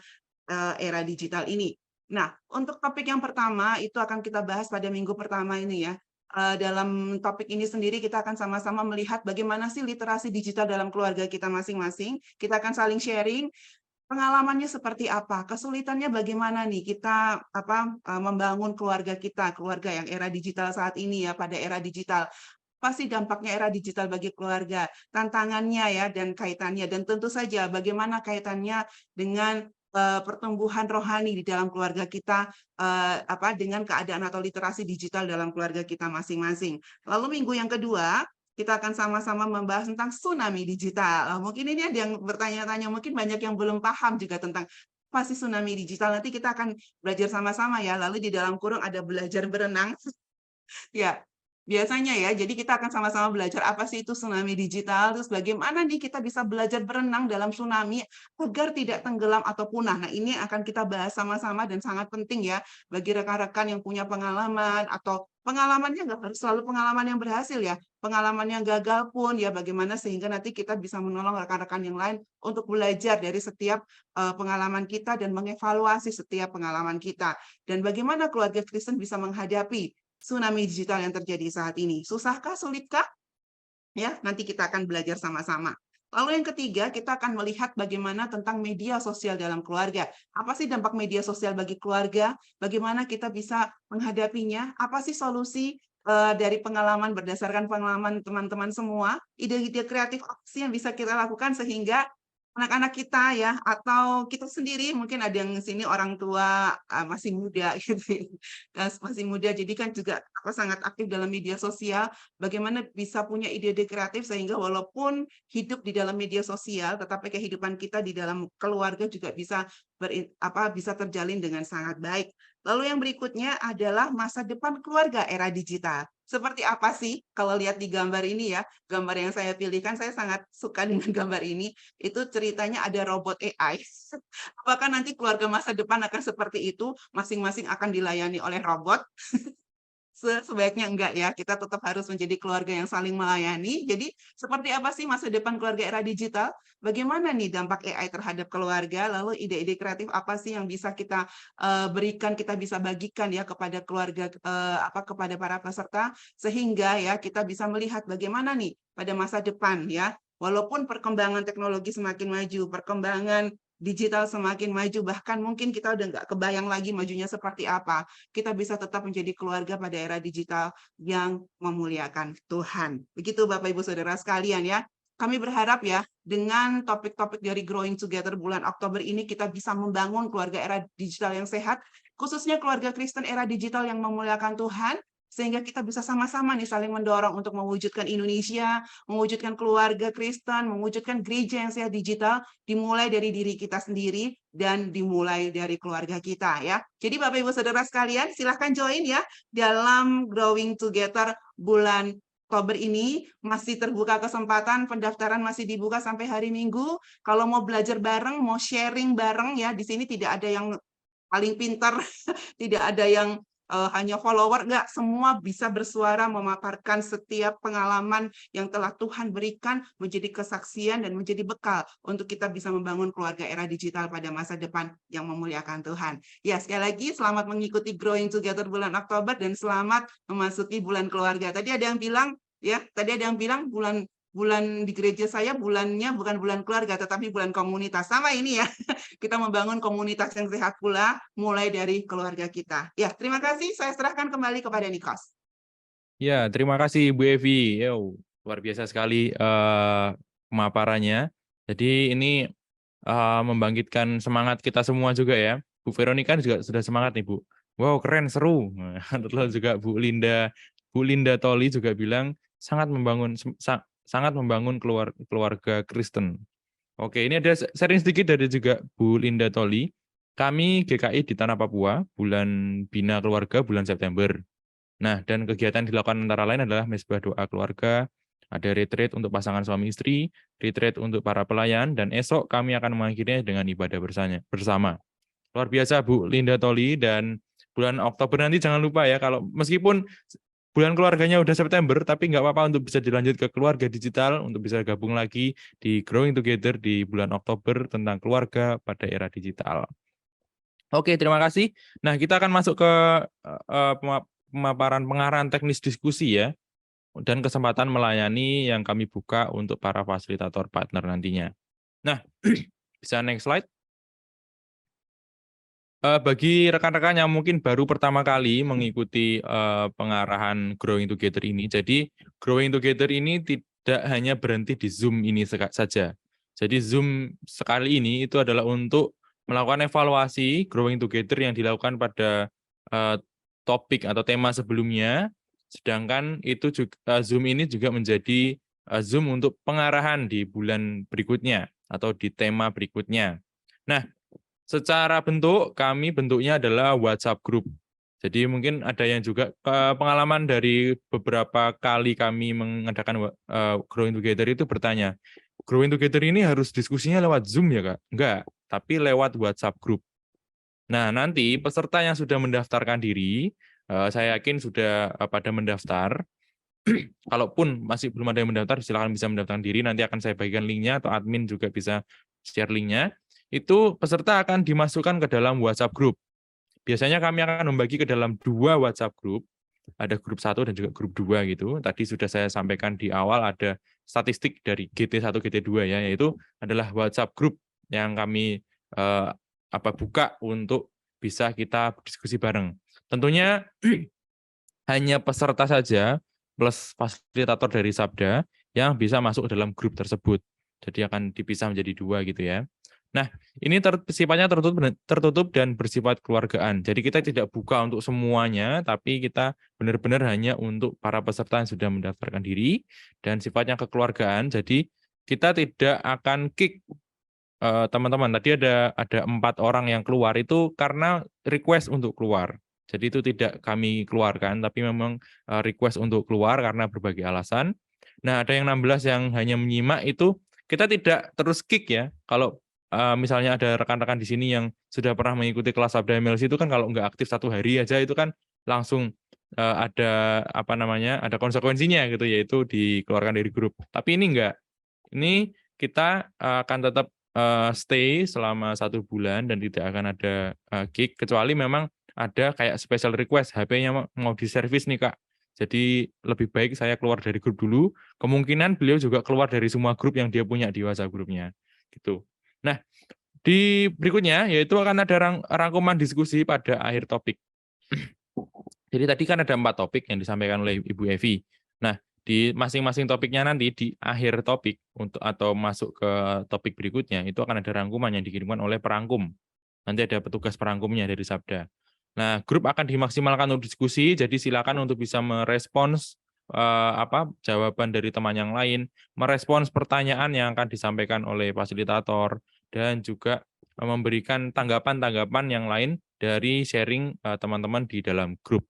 era digital ini. Nah, untuk topik yang pertama itu akan kita bahas pada minggu pertama ini ya. Dalam topik ini sendiri kita akan sama-sama melihat bagaimana sih literasi digital dalam keluarga kita masing-masing. Kita akan saling sharing pengalamannya seperti apa, kesulitannya bagaimana nih kita membangun keluarga kita, keluarga yang era digital saat ini ya, pada era digital. Pasti dampaknya era digital bagi keluarga, tantangannya ya dan kaitannya, dan tentu saja bagaimana kaitannya dengan pertumbuhan rohani di dalam keluarga kita, dengan keadaan atau literasi digital dalam keluarga kita masing-masing. Lalu minggu yang kedua, kita akan sama-sama membahas tentang tsunami digital. Mungkin ini ada yang bertanya-tanya, mungkin banyak yang belum paham juga tentang apa sih tsunami digital. Nanti kita akan belajar sama-sama ya. Lalu di dalam kurung ada belajar berenang. Ya, biasanya ya. Jadi kita akan sama-sama belajar apa sih itu tsunami digital, terus bagaimana nih kita bisa belajar berenang dalam tsunami agar tidak tenggelam atau punah. Nah, ini akan kita bahas sama-sama dan sangat penting ya bagi rekan-rekan yang punya pengalaman, atau pengalamannya nggak harus selalu pengalaman yang berhasil ya, pengalaman yang gagal pun ya, bagaimana sehingga nanti kita bisa menolong rekan-rekan yang lain untuk belajar dari setiap pengalaman kita dan mengevaluasi setiap pengalaman kita. Dan bagaimana keluarga Kristen bisa menghadapi tsunami digital yang terjadi saat ini. Susahkah, sulitkah? Ya, nanti kita akan belajar sama-sama. Lalu yang ketiga, kita akan melihat bagaimana tentang media sosial dalam keluarga. Apa sih dampak media sosial bagi keluarga? Bagaimana kita bisa menghadapinya? Apa sih solusi dari pengalaman, berdasarkan pengalaman teman-teman semua? Ide-ide kreatif apa sih yang bisa kita lakukan sehingga anak-anak kita ya, atau kita sendiri, mungkin ada yang sini orang tua masih muda gitu ya, masih muda, jadi kan juga sangat aktif dalam media sosial, bagaimana bisa punya ide-ide kreatif sehingga walaupun hidup di dalam media sosial, tetapi kehidupan kita di dalam keluarga juga bisa bisa terjalin dengan sangat baik. Lalu yang berikutnya adalah masa depan keluarga era digital. Seperti apa sih kalau lihat di gambar ini ya, gambar yang saya pilihkan, saya sangat suka dengan gambar ini. Itu ceritanya ada robot AI. Apakah nanti keluarga masa depan akan seperti itu, masing-masing akan dilayani oleh robot? sebaiknya enggak ya, kita tetap harus menjadi keluarga yang saling melayani. Jadi seperti apa sih masa depan keluarga era digital? Bagaimana nih dampak AI terhadap keluarga? Lalu ide-ide kreatif apa sih yang bisa kita berikan, kita bisa bagikan ya kepada keluarga, kepada para peserta, sehingga ya kita bisa melihat bagaimana nih pada masa depan ya, walaupun perkembangan teknologi semakin maju, perkembangan digital semakin maju, bahkan mungkin kita udah nggak kebayang lagi majunya seperti apa. Kita bisa tetap menjadi keluarga pada era digital yang memuliakan Tuhan. Begitu Bapak Ibu Saudara sekalian ya. Kami berharap ya dengan topik-topik dari Growing Together bulan Oktober ini kita bisa membangun keluarga era digital yang sehat, khususnya keluarga Kristen era digital yang memuliakan Tuhan, sehingga kita bisa sama-sama nih saling mendorong untuk mewujudkan Indonesia, mewujudkan keluarga Kristen, mewujudkan gereja yang sehat digital, dimulai dari diri kita sendiri dan dimulai dari keluarga kita ya. Jadi Bapak Ibu Saudara sekalian, silahkan join ya dalam Growing Together bulan Oktober ini. Masih terbuka kesempatan, pendaftaran masih dibuka sampai hari Minggu. Kalau mau belajar bareng, mau sharing bareng ya, di sini tidak ada yang paling pintar, tidak ada yang hanya follower, enggak, semua bisa bersuara memaparkan setiap pengalaman yang telah Tuhan berikan menjadi kesaksian dan menjadi bekal untuk kita bisa membangun keluarga era digital pada masa depan yang memuliakan Tuhan. Ya, sekali lagi selamat mengikuti Growing Together bulan Oktober dan selamat memasuki bulan keluarga. Tadi ada yang bilang bulan bulan di gereja saya bulannya bukan bulan keluarga tetapi bulan komunitas. Sama ini ya. Kita membangun komunitas yang sehat pula, mulai dari keluarga kita. Ya, terima kasih. Saya serahkan kembali kepada Nikos. Ya, terima kasih Bu Evi. Yo, luar biasa sekali pemaparannya. Jadi ini membangkitkan semangat kita semua juga ya. Bu Veronica juga sudah semangat nih Bu. Wow, keren, seru. Lalu juga Bu Linda Toli juga bilang sangat membangun keluarga Kristen. Oke, ini ada sharing sedikit dari juga Bu Linda Toli. Kami GKI di Tanah Papua, bulan Bina Keluarga, bulan September. Nah, dan kegiatan dilakukan antara lain adalah mesbah doa keluarga, ada retreat untuk pasangan suami istri, retreat untuk para pelayan, dan esok kami akan mengakhirinya dengan ibadah bersama. Luar biasa Bu Linda Toli, dan bulan Oktober nanti jangan lupa ya, kalau meskipun bulan keluarganya udah September, tapi nggak apa-apa untuk bisa dilanjut ke keluarga digital, untuk bisa gabung lagi di Growing Together di bulan Oktober tentang keluarga pada era digital. Oke, terima kasih. Nah, kita akan masuk ke pemaparan pengarahan teknis diskusi ya, dan kesempatan melayani yang kami buka untuk para fasilitator partner nantinya. Nah, bisa next slide. Bagi rekan-rekan yang mungkin baru pertama kali mengikuti pengarahan Growing Together ini, jadi Growing Together ini tidak hanya berhenti di Zoom ini saja. Jadi Zoom sekali ini itu adalah untuk melakukan evaluasi Growing Together yang dilakukan pada topik atau tema sebelumnya, sedangkan itu juga, Zoom ini juga menjadi Zoom untuk pengarahan di bulan berikutnya atau di tema berikutnya. Nah, secara bentuk, kami bentuknya adalah WhatsApp group. Jadi mungkin ada yang juga pengalaman dari beberapa kali kami mengadakan Growing Together itu bertanya, Growing Together ini harus diskusinya lewat Zoom ya Kak? Enggak, tapi lewat WhatsApp group. Nah, nanti peserta yang sudah mendaftarkan diri, saya yakin sudah pada mendaftar. Kalaupun masih belum ada yang mendaftar, silakan bisa mendaftarkan diri. Nanti akan saya bagikan linknya atau admin juga bisa share linknya. Itu peserta akan dimasukkan ke dalam WhatsApp group. Biasanya kami akan membagi ke dalam 2 WhatsApp group. Ada grup 1 dan juga grup 2 gitu. Tadi sudah saya sampaikan di awal ada statistik dari GT1, GT2 ya, yaitu adalah WhatsApp group yang kami buka untuk bisa kita diskusi bareng. Tentunya hanya peserta saja plus fasilitator dari Sabda yang bisa masuk ke dalam grup tersebut. Jadi akan dipisah menjadi 2 gitu ya. Nah, ini sifatnya tertutup dan bersifat keluargaan. Jadi kita tidak buka untuk semuanya, tapi kita benar-benar hanya untuk para peserta yang sudah mendaftarkan diri dan sifatnya kekeluargaan. Jadi kita tidak akan kick teman-teman. Tadi ada 4 orang yang keluar itu karena request untuk keluar. Jadi itu tidak kami keluarkan, tapi memang request untuk keluar karena berbagai alasan. Nah, ada yang 16 yang hanya menyimak itu kita tidak terus kick ya. Kalau misalnya ada rekan-rekan di sini yang sudah pernah mengikuti kelas Sabda MLC itu kan kalau nggak aktif 1 hari aja itu kan langsung ada ada konsekuensinya gitu, yaitu dikeluarkan dari grup. Tapi ini enggak. Ini kita akan tetap stay selama 1 bulan dan tidak akan ada kick, kecuali memang ada kayak special request, HP-nya mau diservis nih Kak. Jadi lebih baik saya keluar dari grup dulu. Kemungkinan beliau juga keluar dari semua grup yang dia punya di WhatsApp grupnya, gitu. Nah, di berikutnya yaitu akan ada rangkuman diskusi pada akhir topik. Jadi tadi kan ada 4 topik yang disampaikan oleh Ibu Evi. Nah, di masing-masing topiknya nanti di akhir topik atau masuk ke topik berikutnya itu akan ada rangkuman yang dikirimkan oleh perangkum. Nanti ada petugas perangkumnya dari Sabda. Nah, grup akan dimaksimalkan untuk diskusi, jadi silakan untuk bisa merespons jawaban dari teman yang lain, merespons pertanyaan yang akan disampaikan oleh fasilitator, dan juga memberikan tanggapan-tanggapan yang lain dari sharing teman-teman di dalam grup.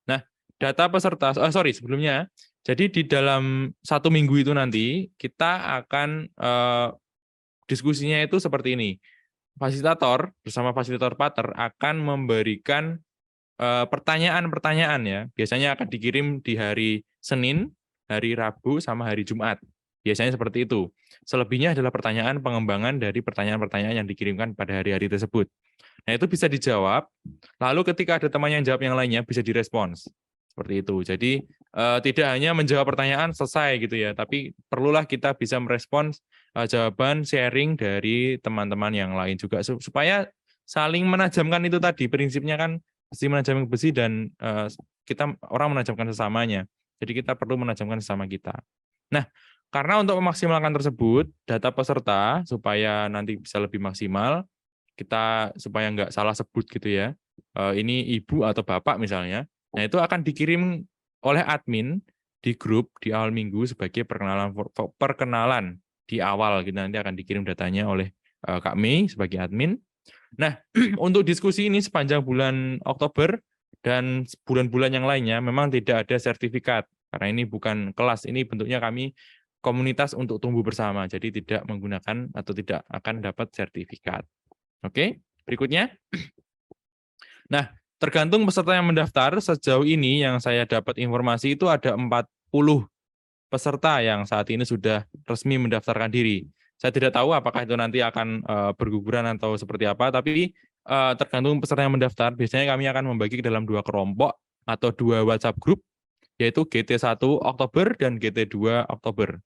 Nah, data peserta, sebelumnya, jadi di dalam 1 minggu itu nanti kita akan diskusinya itu seperti ini. Fasilitator bersama fasilitator partner akan memberikan pertanyaan-pertanyaan ya. Biasanya akan dikirim di hari Senin, hari Rabu, sama hari Jumat. Biasanya seperti itu. Selebihnya adalah pertanyaan pengembangan dari pertanyaan-pertanyaan yang dikirimkan pada hari-hari tersebut. Nah, itu bisa dijawab, lalu ketika ada teman yang jawab yang lainnya bisa direspons. Seperti itu. Jadi tidak hanya menjawab pertanyaan selesai gitu ya, tapi perlulah kita bisa merespons jawaban sharing dari teman-teman yang lain juga supaya saling menajamkan itu tadi. Prinsipnya kan besi menajamkan besi dan kita orang menajamkan sesamanya. Jadi kita perlu menajamkan sesama kita. Nah, karena untuk memaksimalkan tersebut, data peserta supaya nanti bisa lebih maksimal, kita supaya nggak salah sebut gitu ya, ini ibu atau bapak misalnya, nah itu akan dikirim oleh admin di grup di awal minggu sebagai perkenalan di awal gitu, nanti akan dikirim datanya oleh Kak Mei sebagai admin. Nah, untuk diskusi ini sepanjang bulan Oktober dan bulan-bulan yang lainnya memang tidak ada sertifikat, karena ini bukan kelas, ini bentuknya kami komunitas untuk tumbuh bersama, jadi tidak menggunakan atau tidak akan dapat sertifikat. Oke, berikutnya. Nah, tergantung peserta yang mendaftar, sejauh ini yang saya dapat informasi itu ada 40 peserta yang saat ini sudah resmi mendaftarkan diri. Saya tidak tahu apakah itu nanti akan berguguran atau seperti apa, tapi tergantung peserta yang mendaftar. Biasanya kami akan membagi ke dalam 2 kelompok atau 2 WhatsApp group, yaitu GT1 Oktober dan GT2 Oktober.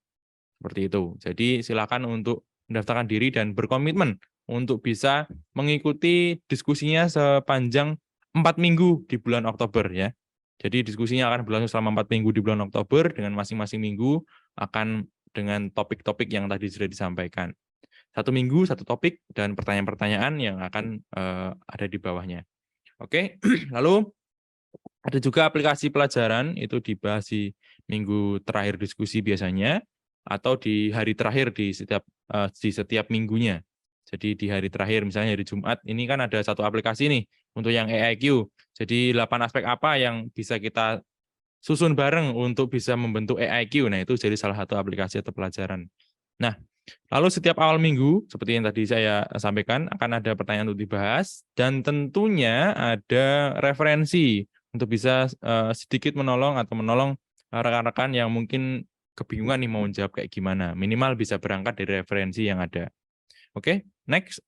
Seperti itu. Jadi silakan untuk mendaftarkan diri dan berkomitmen untuk bisa mengikuti diskusinya sepanjang 4 minggu di bulan Oktober ya. Jadi diskusinya akan berlangsung selama 4 minggu di bulan Oktober dengan masing-masing minggu akan dengan topik-topik yang tadi sudah disampaikan. 1 minggu, 1 topik, dan pertanyaan-pertanyaan yang akan ada di bawahnya. Oke, lalu ada juga aplikasi pelajaran, itu dibahas di minggu terakhir diskusi biasanya, atau di hari terakhir di setiap minggunya. Jadi di hari terakhir, misalnya hari Jumat, ini kan ada 1 aplikasi nih, untuk yang AIQ. Jadi 8 aspek apa yang bisa kita susun bareng untuk bisa membentuk AIQ. Nah, itu jadi salah satu aplikasi atau pelajaran. Nah, lalu setiap awal minggu, seperti yang tadi saya sampaikan, akan ada pertanyaan untuk dibahas, dan tentunya ada referensi untuk bisa sedikit menolong rekan-rekan yang mungkin kebingungan nih mau jawab kayak gimana. Minimal bisa berangkat dari referensi yang ada. Oke, next.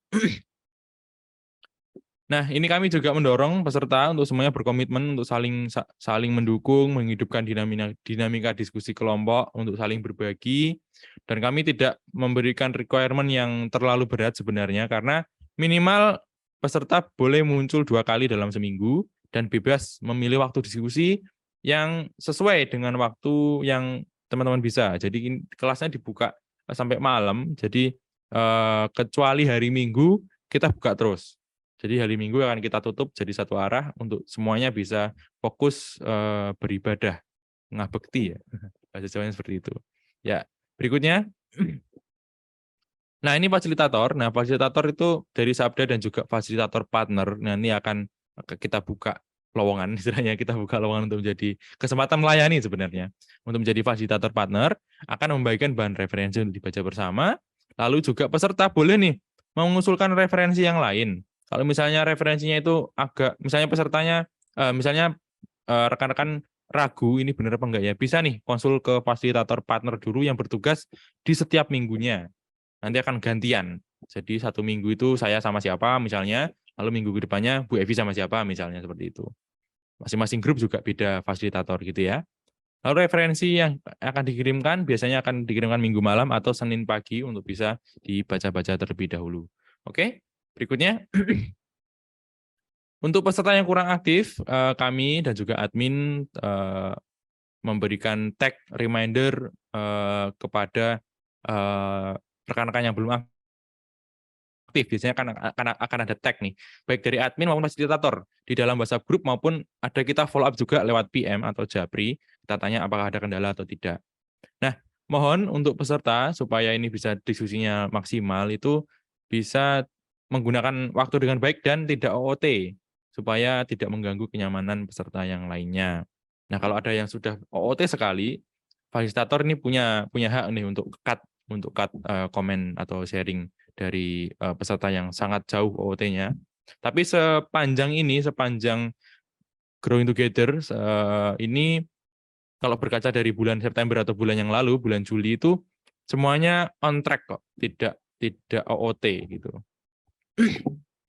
Nah, ini kami juga mendorong peserta untuk semuanya berkomitmen untuk saling mendukung, menghidupkan dinamika diskusi kelompok, untuk saling berbagi, dan kami tidak memberikan requirement yang terlalu berat sebenarnya, karena minimal peserta boleh muncul 2 kali dalam seminggu, dan bebas memilih waktu diskusi yang sesuai dengan waktu yang teman-teman bisa. Jadi kelasnya dibuka sampai malam, jadi kecuali hari Minggu kita buka terus. Jadi hari Minggu akan kita tutup jadi 1 arah untuk semuanya bisa fokus beribadah, ngabekti ya. Bahasa Jawanya seperti itu. Ya, berikutnya. Nah, ini fasilitator. Nah, fasilitator itu dari Sabda dan juga fasilitator partner. Nah, ini akan kita buka lowongan, istilahnya kita buka lowongan untuk menjadi kesempatan melayani sebenarnya. Untuk menjadi fasilitator partner, akan membagikan bahan referensi untuk dibaca bersama. Lalu juga peserta boleh nih mengusulkan referensi yang lain. Kalau misalnya referensinya itu agak, misalnya pesertanya, misalnya rekan-rekan ragu ini benar apa enggak ya, bisa nih konsul ke fasilitator partner dulu yang bertugas di setiap minggunya. Nanti akan gantian. Jadi 1 minggu itu saya sama siapa misalnya, lalu minggu ke depannya Bu Evi sama siapa misalnya seperti itu. Masing-masing grup juga beda fasilitator gitu ya. Lalu referensi yang akan dikirimkan biasanya akan dikirimkan Minggu malam atau Senin pagi untuk bisa dibaca-baca terlebih dahulu. Oke, berikutnya. Untuk peserta yang kurang aktif, kami dan juga admin memberikan tag reminder kepada rekan-rekan yang belum aktif. Biasanya akan ada tag nih, baik dari admin maupun fasilitator di dalam WhatsApp group maupun ada kita follow up juga lewat PM atau Japri. Kita tanya apakah ada kendala atau tidak. Nah, mohon untuk peserta supaya ini bisa diskusinya maksimal itu bisa menggunakan waktu dengan baik dan tidak OOT supaya tidak mengganggu kenyamanan peserta yang lainnya. Nah, kalau ada yang sudah OOT sekali, fasilitator ini punya hak nih untuk cut komen atau sharing dari peserta yang sangat jauh OOT-nya. Tapi sepanjang Growing Together ini kalau berkaca dari bulan September atau bulan yang lalu, bulan Juli itu semuanya on track kok, tidak OOT gitu.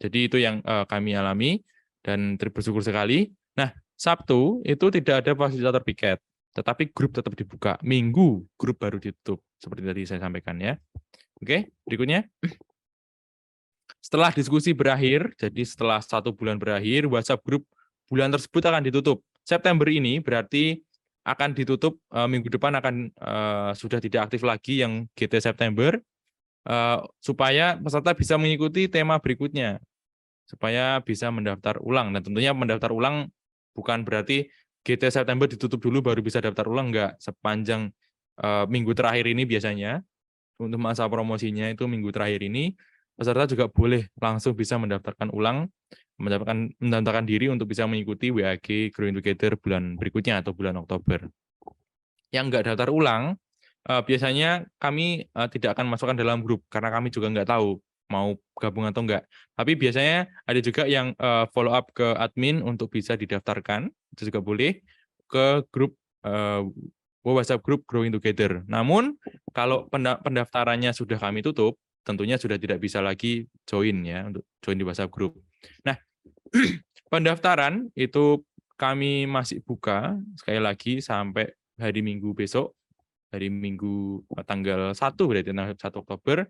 Jadi itu yang kami alami dan bersyukur sekali. Nah, Sabtu itu tidak ada fasilitator piket, tetapi grup tetap dibuka. Minggu grup baru ditutup, seperti tadi saya sampaikan ya. Oke, berikutnya. Setelah diskusi berakhir, jadi setelah 1 bulan berakhir, WhatsApp grup bulan tersebut akan ditutup. September ini berarti akan ditutup, minggu depan akan sudah tidak aktif lagi yang GT September, supaya peserta bisa mengikuti tema berikutnya, supaya bisa mendaftar ulang. Dan tentunya mendaftar ulang bukan berarti GT September ditutup dulu baru bisa daftar ulang, enggak. Sepanjang minggu terakhir ini biasanya, untuk masa promosinya itu minggu terakhir ini, peserta juga boleh langsung bisa mendaftarkan ulang, mendaftarkan diri untuk bisa mengikuti WAG Growing Together bulan berikutnya atau bulan Oktober. Yang enggak daftar ulang, biasanya kami tidak akan masukkan dalam grup, karena kami juga enggak tahu mau gabung atau enggak. Tapi biasanya ada juga yang follow up ke admin untuk bisa didaftarkan, itu juga boleh, ke grup WhatsApp group Growing Together. Namun, kalau pendaftarannya sudah kami tutup, tentunya sudah tidak bisa lagi join ya, untuk join di WhatsApp group. Nah, pendaftaran itu kami masih buka, sekali lagi sampai hari Minggu besok, hari Minggu tanggal 1 berarti tanggal 1 Oktober,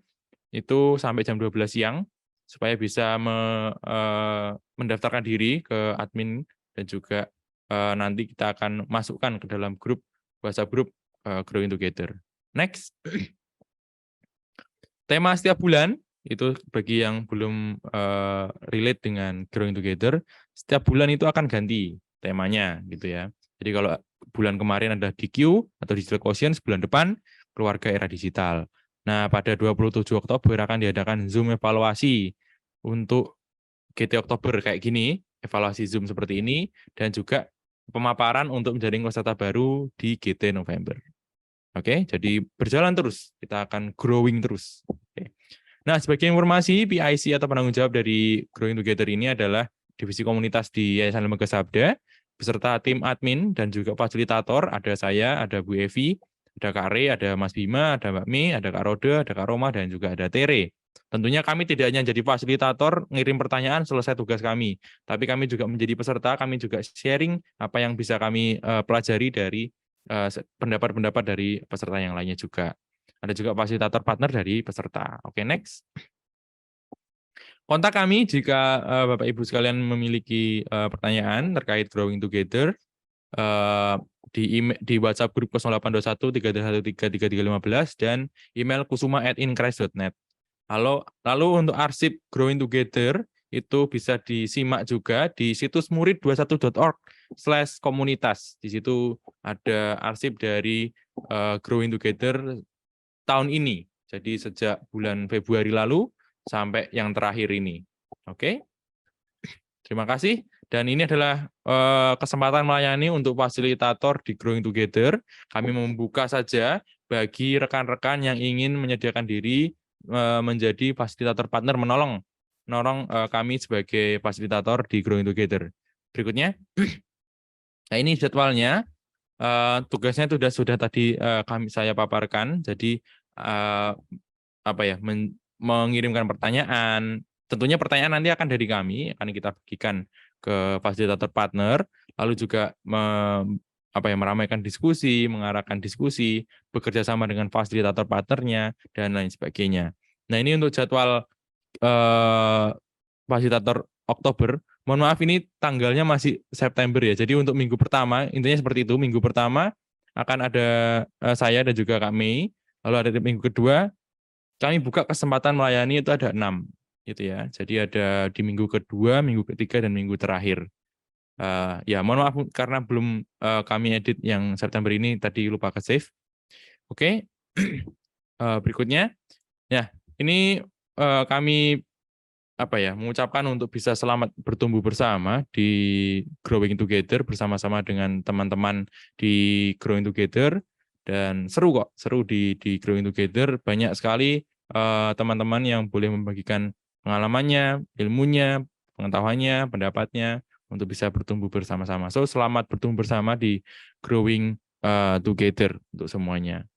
itu sampai jam 12 siang, supaya bisa mendaftarkan diri ke admin dan juga nanti kita akan masukkan ke dalam grup WhatsApp group Growing Together. Next. Tema setiap bulan, itu bagi yang belum relate dengan Growing Together, setiap bulan itu akan ganti temanya gitu ya. Jadi kalau bulan kemarin ada DQ atau Digital Quotient, bulan depan keluarga era digital. Nah, pada 27 Oktober akan diadakan Zoom evaluasi untuk GT Oktober kayak gini, evaluasi Zoom seperti ini, dan juga pemaparan untuk menjadi peserta baru di GT November. Oke, jadi berjalan terus, kita akan growing terus. Oke. Nah, sebagai informasi, PIC atau penanggung jawab dari Growing Together ini adalah divisi komunitas di Yayasan Lembaga Sabda, beserta tim admin dan juga fasilitator, ada saya, ada Bu Evi, ada Kak Re, ada Mas Bima, ada Mbak Mi, ada Kak Rode, ada Kak Roma, dan juga ada Tere. Tentunya kami tidak hanya jadi fasilitator, ngirim pertanyaan, selesai tugas kami. Tapi kami juga menjadi peserta, kami juga sharing apa yang bisa kami pelajari dari pendapat-pendapat dari peserta yang lainnya juga. Ada juga fasilitator partner dari peserta. Oke, next. Kontak kami jika Bapak Ibu sekalian memiliki pertanyaan terkait Growing Together di WhatsApp grup 0821 313 3315 dan email kusuma@increase.net. Lalu untuk arsip Growing Together itu bisa disimak juga di situs murid21.org/komunitas. Di situ ada arsip dari Growing Together tahun ini. Jadi sejak bulan Februari lalu sampai yang terakhir ini. Oke. Terima kasih. Dan ini adalah kesempatan melayani untuk fasilitator di Growing Together. Kami membuka saja bagi rekan-rekan yang ingin menyediakan diri menjadi fasilitator partner, menolong kami sebagai fasilitator di Growing Together. Berikutnya. Nah, ini jadwalnya. Tugasnya itu sudah tadi saya paparkan. Jadi apa ya, mengirimkan pertanyaan. Tentunya pertanyaan nanti akan dari kami, akan kita bagikan ke fasilitator partner, lalu juga meramaikan diskusi, mengarahkan diskusi, bekerja sama dengan fasilitator partnernya, dan lain sebagainya. Nah, ini untuk jadwal fasilitator Oktober. Mohon maaf, ini tanggalnya masih September ya. Jadi untuk minggu pertama, intinya seperti itu. Minggu pertama akan ada saya dan juga Kak Mei. Lalu ada di minggu kedua, kami buka kesempatan melayani itu ada 6. Gitu ya. Jadi ada di minggu kedua, minggu ketiga, dan minggu terakhir. Ya, mohon maaf karena belum kami edit yang September ini, tadi lupa ke save. Oke. Berikutnya. Ya, ini kami mengucapkan untuk bisa selamat bertumbuh bersama di Growing Together bersama-sama dengan teman-teman di Growing Together, dan seru kok, seru di Growing Together, banyak sekali teman-teman yang boleh membagikan pengalamannya, ilmunya, pengetahuannya, pendapatnya untuk bisa bertumbuh bersama-sama. So, selamat bertumbuh bersama di Growing Together untuk semuanya.